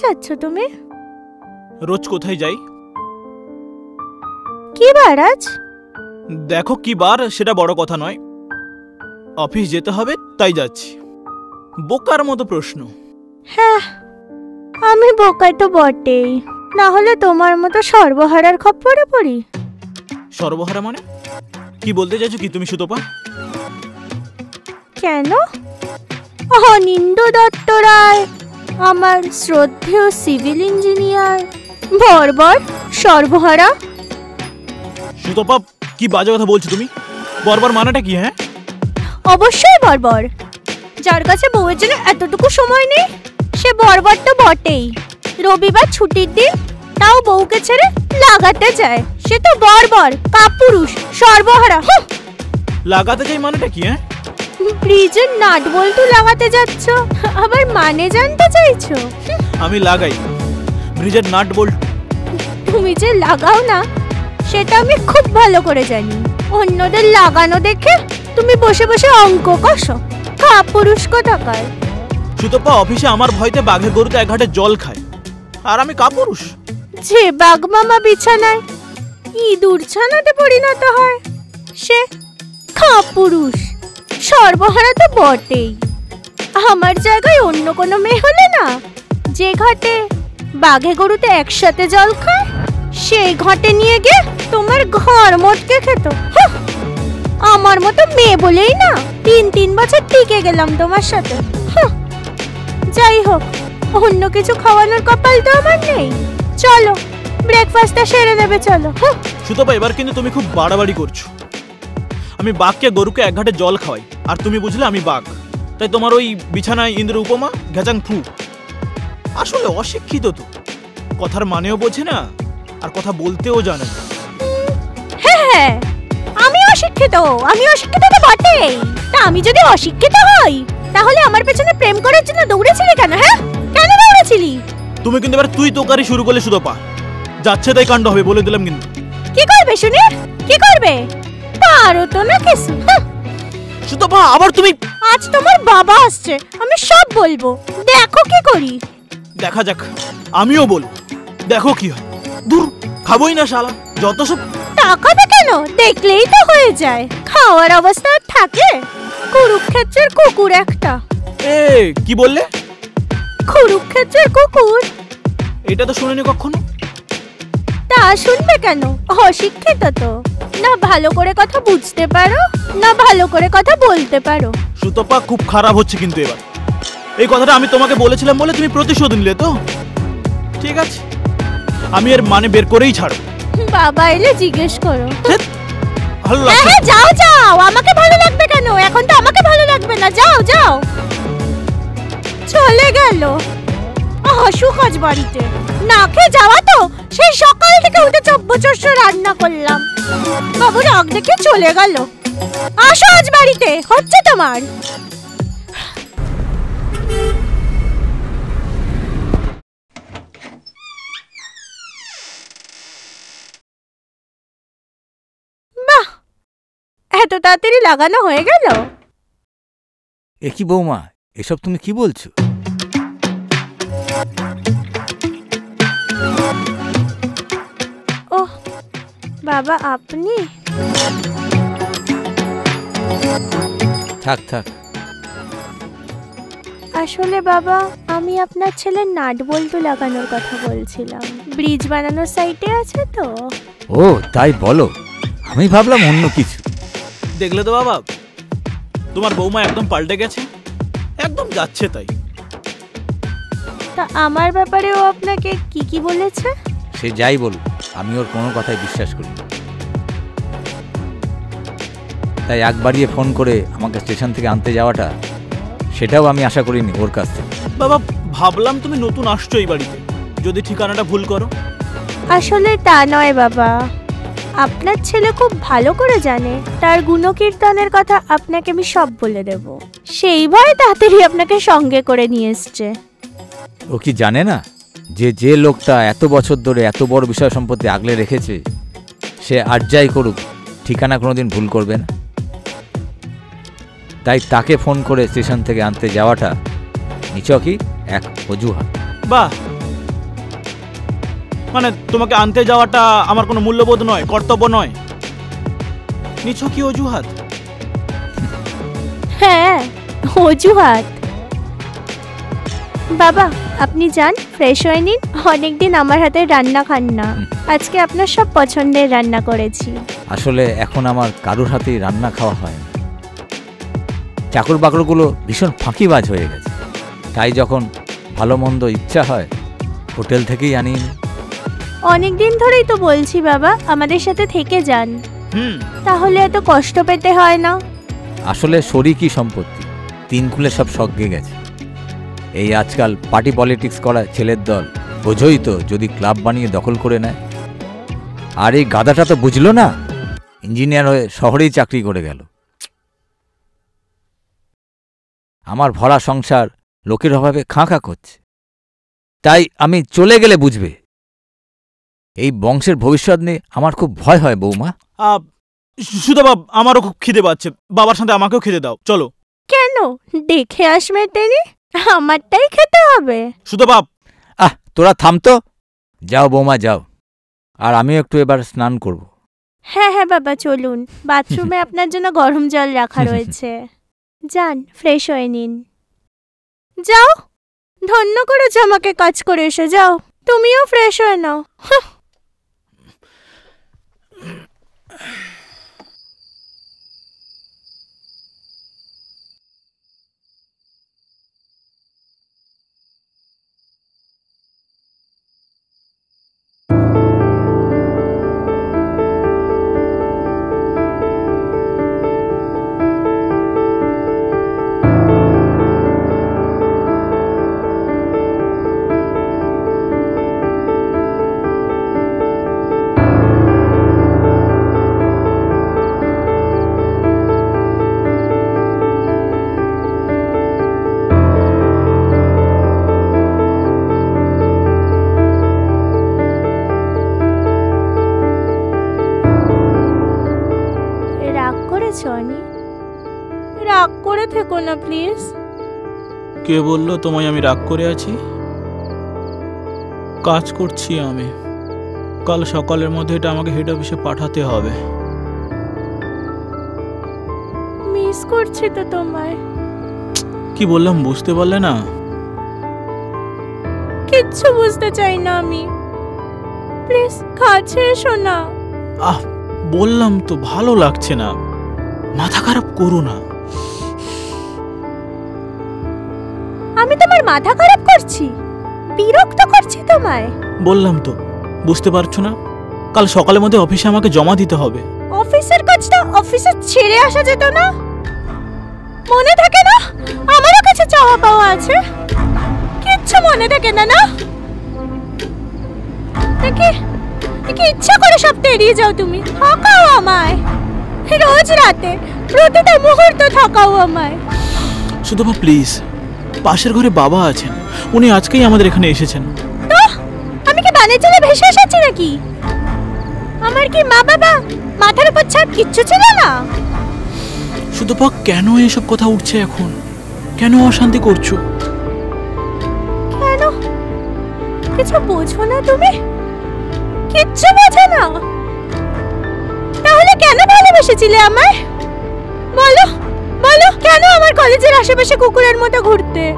যাচ্ছ তুমি? রোজ কোথায় যাই? কি বার আজ? দেখো কি বার সেটা বড় কথা নয়, অফিস যেতে হবে তাই যাচ্ছি। বোকার মতো প্রশ্ন। হ্যাঁ, আমি বোকা তো বটেই, না হলে তোমার মতো সর্বহারার খপ্পরে পড়ি। সর্বহারা মানে কি বলতে চাইছো কি তুমি সুতপা? কেন? অনিন্দ্য দত্ত রায়, আমার শ্রদ্ধেয় সিভিল ইঞ্জিনিয়ার, বর্বর সর্বহারা। সুতপা কি বাজে কথা বলছো তুমি? বর্বর মানেটা কি? হ্যাঁ অবশ্যই বর্বর। যার কাছে বউয়ের জন্য এতটুকু সময় নেই সে বর্বর তো বটেই। রবিবার ছুটির দিন তাও বউকে ছেড়ে লাগাতে যায়, সে তো বর্বর, কাপুরুষ, সর্বহারা। লাগাতে যাই মানেটা কি? হ্যাঁ ব্রিজের নাট বল্টু লাগাতে যাচ্ছ, আবার মানে জানতে চাইছো? আমি লাগাই ব্রিজের নাট বল্টু। তুমি যে লাগাও না সেটা আমি খুব ভালো করে জানি। অন্যদের লাগানো দেখে তুমি বসে বসে অঙ্ক কষো, কাপুরুষ কোথাকার। সুতপা অফিসে আমার ভয়তে বাঘে গরুতে এক ঘাটে জল খায়, আর আমি কাপুরুষ? যে বাঘ মামা বিছানায় ইঁদুর ছানাতে পরিণত হয় সে কাপুরুষ, সর্বহারা তো বটেই। আমার জায়গায় অন্য কোনো মেয়ে হলে না, যে ঘাটে বাঘে গরুতে একসাথে জল খায় সেই ঘাটে নিয়ে গিয়ে তোমার ঘর মটকে খেত। আমার মতো মেয়ে বলেই না 3 বছর টিকে গেলাম তোমার সাথে। যাই হোক, অন্য কিছু খাওয়ানোর কপাল তো আমার নেই। চলো ব্রেকফাস্টটা সেরে নেবে, চলো। সুতপা এবার কিন্তু তুমি খুব বাড়াবাড়ি করছো। আমি বাঘকে গরুকে এক ঘাটে জল খাওয়াই, আর তুমি বুঝলে আমি বাঘ, তাই তোমার ওই বিছানায় ইন্দ্র উপমা ঘেচাং ফু। আসলে অশিক্ষিত তো, কথার মানেও বোঝে না আর কথা বলতেও জানে না। হ্যাঁ, আমি অশিক্ষিত, আমি অশিক্ষিত তো বটেই। তা আমি যদি অশিক্ষিত হই তাহলে আমার পেছনে প্রেম করার জন্য দৌড়েছিলি কেন? হ্যাঁ, কেন দৌড়েছিলি? তুমি কিন্তু এবার তুই তোকারি শুরু করলে সুতপা, যাচ্ছে তাই কাণ্ড হবে বলে দিলাম কিন্তু। কি করবে শুনি, কি করবে? পারো তো না কিছু। সুতপা আবার তুমি। আজ তোমার বাবা আসছে, আমি সব বলবো, দেখো কি করি। দেখা যাক, আমিও বলবো, দেখো কি হয়। দূর, খাবোই না শালা, যত সব। টাকাবে কেন? দেখলেই তো হয়ে যায়। খাওয়ার অবস্থা থাকে? কুরুক্ষেত্রের কুকুর একটা। এ কি বললে? কুরুক্ষেত্রের কুকুর? এটা তো শুনিনি কখনো। তা শুনবে কেন? অশিক্ষিত তো, না ভালো করে কথা বুঝতে পারো না ভালো করে কথা বলতে পারো। সুতপা খুব খারাপ হচ্ছে কিন্তু এবার। এই কথাটা আমি তোমাকে বলেছিলাম বলে তুমি প্রতিশোধ নিলে তো? ঠিক আছে, আমি এর মানে বের করেই ছাড়ব। বাবা এলে জিজ্ঞেস করো। ভালো লাগছে। হ্যাঁ যাও যাও, আমাকে ভালো লাগবে কেন? এখন তো আমাকে ভালো লাগবে না, যাও যাও। চলে গেল অসুখ আজ বাড়িতে। না খেয়ে যাওয়া তো, সেই সকাল থেকে উঠে চব্বচর্ষ রান্না করলাম। বাবু রাগ দেখে চলে গেল। আসো আজ বাড়িতে, হচ্ছে তোমার। বাহ, এত তাড়াতাড়ি লাগানো হয়ে গেল? এ কি বৌমা, এসব তুমি কি বলছো? ওহ বাবা, আপনি? থাক থাক। আসলে বাবা, আমি আপনার ছেলের নাট বল্টু লাগানোর কথা বলছিলাম। ব্রিজ বানানোর সাইটে আছে তো। ও তাই বলো, আমি ভাবলাম অন্য কিছু। দেখলে তো বাবা, তোমার বৌমা একদম পাল্টে গেছে, একদম যাচ্ছে তাই। তা আমার ব্যাপারে ও আপনাকে কি কি বলেছে? সে যাই বলুক, আমি ওর কোনো কথাই বিশ্বাস করি না। তাই এক বাড়িয়ে ফোন করে আমাকে স্টেশন থেকে আনতে যাওয়াটা, সেটাও আমি আশা করিনি ওর কাছ থেকে। বাবা ভাবলাম তুমি নতুন আসছো এই বাড়িতে, যদি ঠিকানাটা ভুল করো। আসলে তা নয় বাবা, আপনার ছেলে খুব ভালো করে জানে তার গুণকীর্তনের কথা আপনাকে আমি সব বলে দেব। সেই ভয়ে তাড়াতাড়ি আপনাকে সঙ্গে করে নিয়ে এসছে। ও কি জানে না যে যে লোকটা এত বছর ধরে এত বড় বিষয় সম্পত্তি আগলে রেখেছে, সে আর যাই করুক ঠিকানা কোনোদিন ভুল করবে না। তাই তাকে ফোন করে স্টেশন থেকে আনতে যাওয়াটা নিছকই এক অজুহাত। বাহ, মানে তোমাকে আনতে যাওয়াটা আমার কোনো মূল্যবোধ নয়, কর্তব্য নয়? নিছ কি অজুহাত? হ্যাঁ, অজুহাত। বাবা আপনি যান, ফ্রেশ হয়ে নিন। অনেকদিন আমার হাতে রান্না খান না, আজকে আপনার সব পছন্দের রান্না করেছি। আসলে এখন আমার কারোর হাতেই রান্না খাওয়া হয় না। চাকর বাকরগুলো ভীষণ ফাঁকিবাজ হয়ে গেছে, তাই যখন ভালো মন্দ ইচ্ছা হয় হোটেল থেকেই আনিয়ে নিই। অনেকদিন ধরেই তো বলছি বাবা আমাদের সাথে থেকে যান, তাহলে এত কষ্ট পেতে হয় না। আসলে শরীর কি সম্পত্তি, তিন খুলে সব সজ্ঞে গেছে। এই আজকাল পার্টি পলিটিক্স করা ছেলের দল বোঝই তো, যদি ক্লাব বানিয়ে দখল করে নেয়। আর এই গাধাটা তো বুঝলো না, ইঞ্জিনিয়ার হয়ে শহরেই চাকরি করে গেল। আমার ভরা সংসার লোকের অভাবে খাঁ খাঁ করছে, তাই আমি চলে গেলে বুঝবে। এই বংশের ভবিষ্যৎ নিয়ে আমার খুব ভয় হয় বৌমা। সুধা বাব, আমারও খুব খিদে পাচ্ছে, বাবার সাথে আমাকেও খেতে দাও, চলো। কেন, দেখে আসবে টেনে, আমারটাই খেতে হবে। সুধা বাব, তোরা থামতো, যাও বৌমা যাও, আর আমিও একটু এবার স্নান করব। হ্যাঁ হ্যাঁ বাবা চলুন, বাথরুমে আপনার জন্য গরম জল রাখা রয়েছে, যান ফ্রেশ হয়ে নিন। যাও, ধন্য করেছো আমাকে কাজ করে এসে, যাও তুমিও ফ্রেশ হয়ে নাও। রাগ করে থেকো না প্লিজ। কে বললো তোমায় আমি রাগ করে আছি? কাজ করছি আমি, কাল সকালের মধ্যে এটা আমাকে হেড অফিসে পাঠাতে হবে। মিস করছি তো তোমায়। কি বললাম বুঝতে পারলে না? কিচ্ছু বুঝতে চাই না আমি, প্লিজ কাছে এসো না। বললাম তো ভালো লাগছে না, মাথা খারাপ করো না। আমি তোমার মাথা খারাপ করছি, বিরক্ত করছি তোমায়? বললাম তো, বুঝতে পারছো না? কাল সকালের মধ্যে অফিসে আমাকে জমা দিতে হবে। অফিসের কাজটা অফিসে ছেড়ে আসা যেত না? মনে থাকে না আমারও কাছে চাওয়া পাওয়া আছে? কিচ্ছু মনে থাকে না না? দেখি ইচ্ছা করে সব এড়িয়ে যাও তুমি। ঠকাও আমায় রোজ রাতে, প্রতিটা মুহূর্ত ঠকাও আমায়। শুধু প্লিজ, পাশের ঘরে বাবা আছেন, উনি আজকেই আমাদের এখানে এসেছেন। তো আমি কি বানে চলে ভেসে এসেছি নাকি? আমার কি মা বাবা, মাথার উপর ছাদ কিচ্ছু ছিল না? শুধু কেন এসব কথা উঠছে এখন? কেন অশান্তি করছো? কেন? কিছু বোঝো না তুমি? কিচ্ছু বোঝো না? তাহলে কেন ভালোবেসেছিলে আমায়? বলো বলো, কেন আমার কলেজের আশেপাশে কুকুরের মতো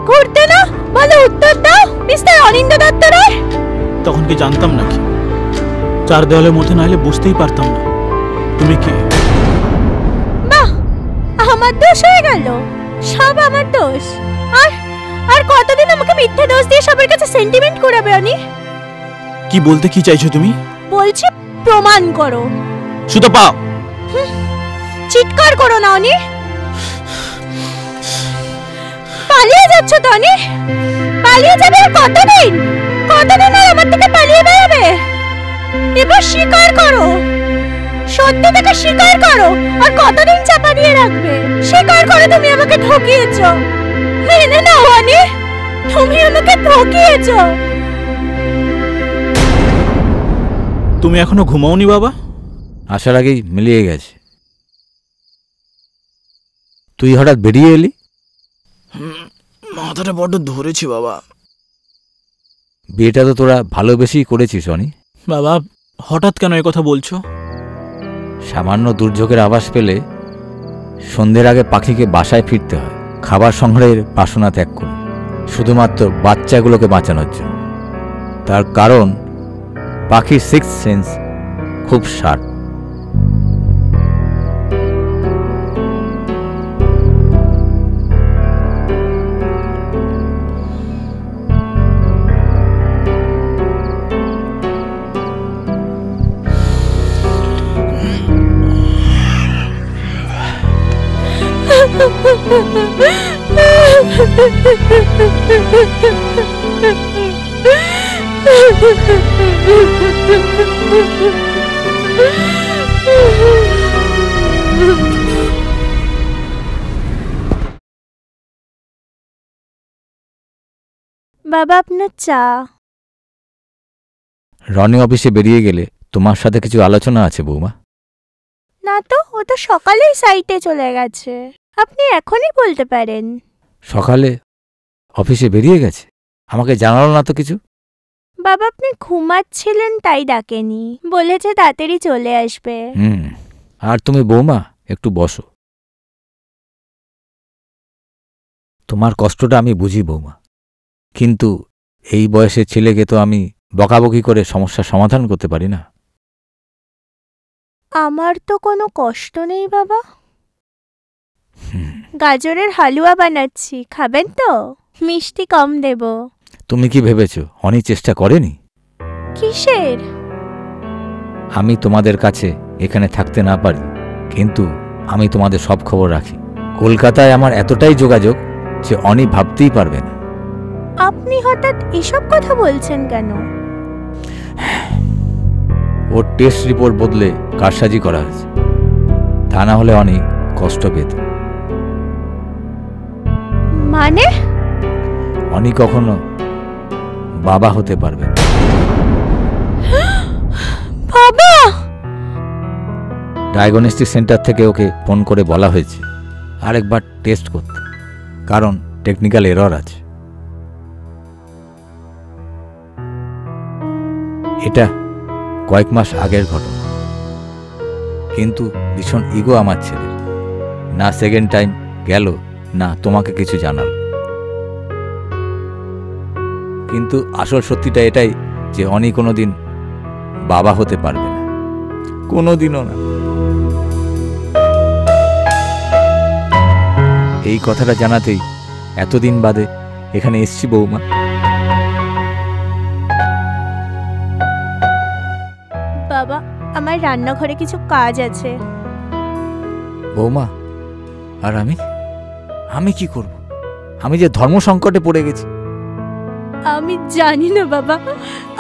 ঘুরতে না? বলো, উত্তর দাও মিস্টার অনিন্দ দত্ত রায়। তখন কি জানতাম নাকি? চার দেওয়ালের মধ্যে না হলে বুঝতেই পারতাম না তুমি কে। বাহ, আমার দোষ হয়ে গেল, সব আমার দোষ। আর কতদিন আমাকে মিথ্যা দোষ দিয়ে সবার কাছে সেন্টিমেন্ট করাবে অনি? কি বলতে কি চাইছো তুমি? বলছি প্রমাণ করো। শুধু পাও, চিৎকার করো না অনি। পালিয়ে যাচ্ছ তো অনি? পালিয়ে যাবে আর কতদিন? কতদিন আর আমার থেকে পালিয়ে বেড়াবে? এবার স্বীকার করো, সত্যি থেকে স্বীকার করো। আর কতদিন চাপা দিয়ে রাখবে? স্বীকার করো তুমি আমাকে ঠকিয়েছ। মেনে নাও অনি, তুমি আমাকে ঠকিয়েছ। তুমি এখনো ঘুমাওনি বাবা? আসার আগেই মিলিয়ে গেছে। তুই হঠাৎ বেরিয়ে এলি? মাথাটা বড্ড ধরেছি বাবা। বিয়েটা তো তোরা ভালোবেসেই করেছিস অনি। বাবা, হঠাৎ কেন এই কথা বলছো? সামান্য দুর্যোগের আভাস পেলে সন্ধ্যের আগে পাখিকে বাসায় ফিরতে হয়, খাবার সংগ্রহের বাসনা ত্যাগ করে, শুধুমাত্র বাচ্চাগুলোকে বাঁচানোর জন্য। তার কারণ পাখির সিক্স সেন্স খুব শার্প। বাবা, আপনার চা। রনি অফিসে বেরিয়ে গেলে তোমার সাথে কিছু আলোচনা আছে বৌমা। না তো, ও তো সকালেই সাইটে চলে গেছে। আপনি এখনই বলতে পারেন। সকালে অফিসে বেরিয়ে গেছে? আমাকে জানালো না তো কিছু। বাবা, আপনি ঘুমাচ্ছিলেন তাই ডাকেনি, বলেছে তাড়াতাড়ি চলে আসবে। আর তুমি বৌমা একটু বসো। তোমার কষ্টটা আমি বুঝি বৌমা, কিন্তু এই বয়সের ছেলেকে তো আমি বকাবকি করে সমস্যার সমাধান করতে পারি না। আমার তো কোনো কষ্ট নেই বাবা। গাজরের হালুয়া বানাচ্ছি, খাবেন তো? মিষ্টি কম দেব। তুমি কি ভেবেছো অনেক চেষ্টা করেনি? কিসের? আমি তোমাদের কাছে এখানে থাকতে না পারি, কিন্তু আমি তোমাদের সব খবর রাখি। কলকাতায় আমার এতটাই যোগাযোগ যে অনি ভাবতেই পারবে না। আপনি হঠাৎ এসব কথা বলছেন কেন? ওর টেস্ট রিপোর্ট বদলে কারসাজি করা হয়েছে, তা না হলে অনেক কষ্ট পেত। মানে? অনি কখনো বাবা হতে পারবে না। বাবা! ডায়াগনস্টিক সেন্টার থেকে ওকে ফোন করে বলা হয়েছে আরেকবার টেস্ট করতে, কারণ টেকনিক্যাল এরর আছে। এটা কয়েক মাস আগের ঘটনা, কিন্তু ভীষণ ইগো আমার ছেলের। না সেকেন্ড টাইম গেল, না তোমাকে কিছু জানাল। কিন্তু আসল সত্যিটা এটাই যে অনি কোনোদিন বাবা হতে পারবে না, কোনোদিনও না। এই কথাটা জানাতেই এতদিন বাদে এখানে এসছি বৌমা। বাবা, আমার রান্নাঘরে কিছু কাজ আছে। বৌমা, আর আমি কি করব? আমি যে ধর্ম সংকটে পড়ে গেছি। আমি জানি না বাবা,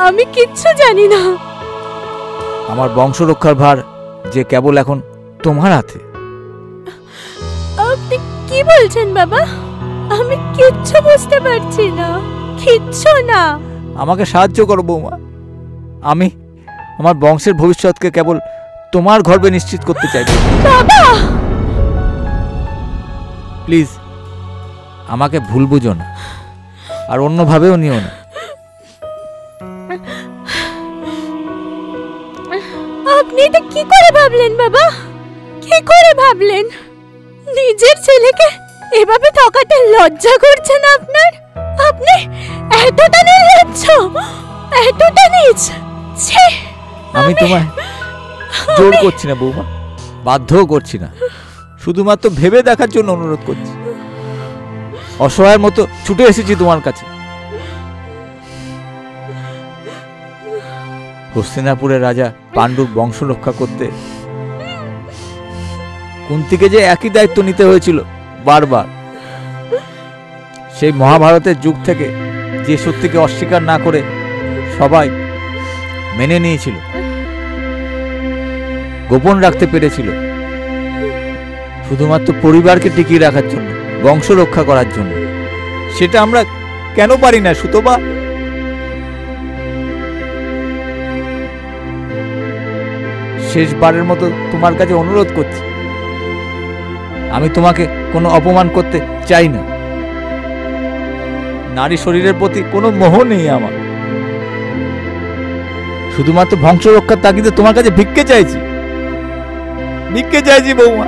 আমি কিচ্ছু জানি না। আমার বংশ রক্ষার ভার যে কেবল এখন তোমার হাতে। আপনি কি বলছেন বাবা? আমি কিচ্ছু বুঝতে পারছি না, কিচ্ছু না। আমাকে সাহায্য করো বৌমা। আমি আমার বংশের ভবিষ্যৎকে কেবল তোমার গর্বে নিশ্চিত করতে চাই। বাবা, প্লিজ আমাকে ভুল বুঝো না, আর অন্যভাবেও নিও না। আপনি এটা কি করে ভাবলেন বাবা? কি করে ভাবলেন? নিজের ছেলেকে এভাবে ঠকাতে লজ্জা করছে না আপনার? আপনি এতটা নির্লজ্জ, এতটা নীচ। আমি তোমায় জোর করছি না বৌমা, বাধ্যও করছি না, শুধুমাত্র ভেবে দেখার জন্য অনুরোধ করছি। অসহায়ের মতো ছুটে এসেছি তোমার কাছে। হস্তিনাপুরের রাজা পাণ্ডুর বংশ রক্ষা করতে কুন্তিকে যে একই দায়িত্ব নিতে হয়েছিল বারবার। সেই মহাভারতের যুগ থেকে যে সত্যিকে অস্বীকার না করে সবাই মেনে নিয়েছিল, গোপন রাখতে পেরেছিল, শুধুমাত্র পরিবারকে টিকিয়ে রাখার জন্য, বংশ রক্ষা করার জন্য। সেটা আমরা কেন পারি না সুতপা? শেষবারের মতো তোমার কাছে অনুরোধ করছি, আমি তোমাকে কোনো অপমান করতে চাই না। নারী শরীরের প্রতি কোনো মোহ নেই আমার, শুধুমাত্র বংশ রক্ষার তাগিদে তোমার কাছে ভিক্ষে চাইছি, ভিক্ষে চাইছি বৌমা।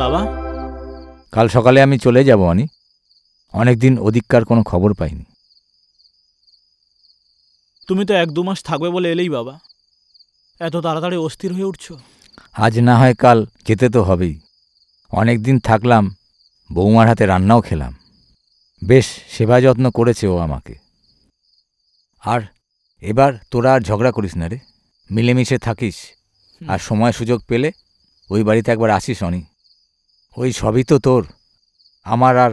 বাবা, কাল সকালে আমি চলে যাব অনি। অনেকদিন ওদিককার কোনো খবর পাইনি। তুমি তো 1-2 মাস থাকবে বলে এলেই বাবা, এত তাড়াতাড়ি অস্থির হয়ে উঠছো। আজ না হয় কাল যেতে তো হবেই। অনেকদিন থাকলাম, বৌমার হাতে রান্নাও খেলাম, বেশ সেবা যত্ন করেছে ও আমাকে। আর এবার তোরা আর ঝগড়া করিস না রে, মিলেমিশে থাকিস। আর সময় সুযোগ পেলে ওই বাড়িতে একবার আসিস অনি। ওই সবই তো তোর, আমার আর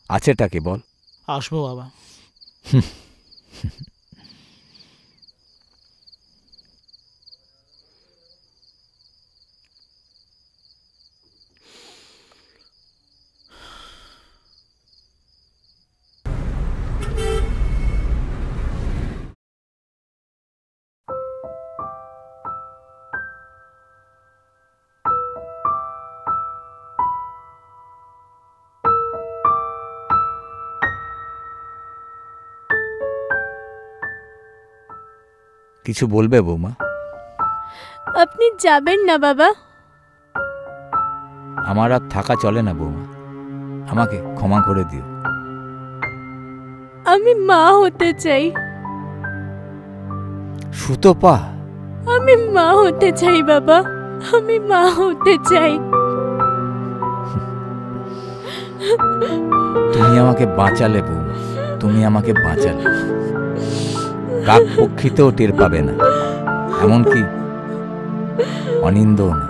আছেটাকে বল। আসবো বাবা। কিছু বলবে বৌমা? আপনি যাবেন না বাবা? আমার আর থাকা চলে না বৌমা, আমাকে ক্ষমা করে দিও। আমি মা হতে চাই। সুতপা, আমি মা হতে চাই বাবা, আমি মা হতে চাই। তুমি আমাকে বাঁচালে বৌমা, তুমি আমাকে বাঁচালে। কাক পক্ষিতেও টের পাবে না, এমনকি অনিন্দও না।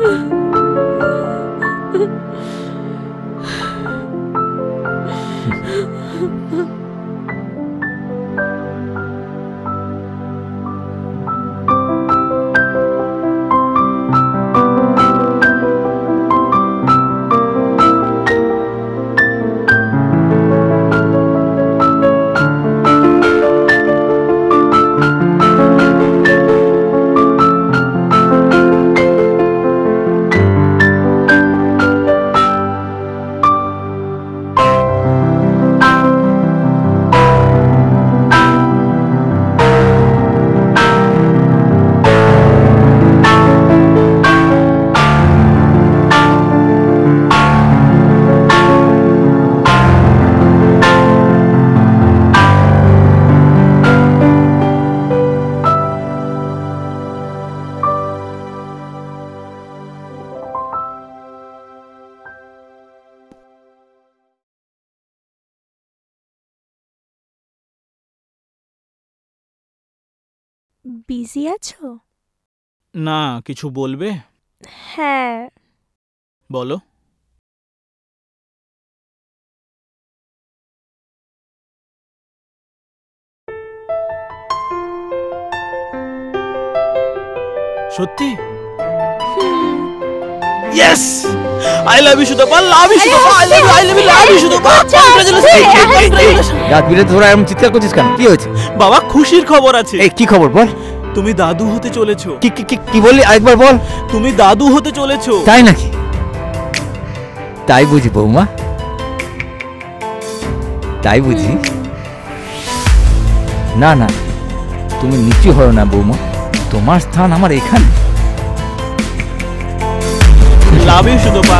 বিজি আছো? না, কিছু বলবে? হ্যাঁ। বলো। সত্যি? Yes, I love you Sutapa, love you Sutapa, I love you, I love you, love you Sutapa. Congratulation. রাত বিরাতে তোরা এমন চিৎকার করছিস কেন? কি হয়েছে? বাবা, খুশির খবর আছে। এই কি খবর বল? তুমি দাদু হতে চলেছো। কি কি কি কি বললি? আরেকবার বল। তুমি দাদু হতে চলেছো। তাই নাকি? তাই বুঝি বৌমা? তাই বুঝি? না না, তুমি নিচু হও না বৌমা, তোমার স্থান আমার এখানে। Love you Sutapa.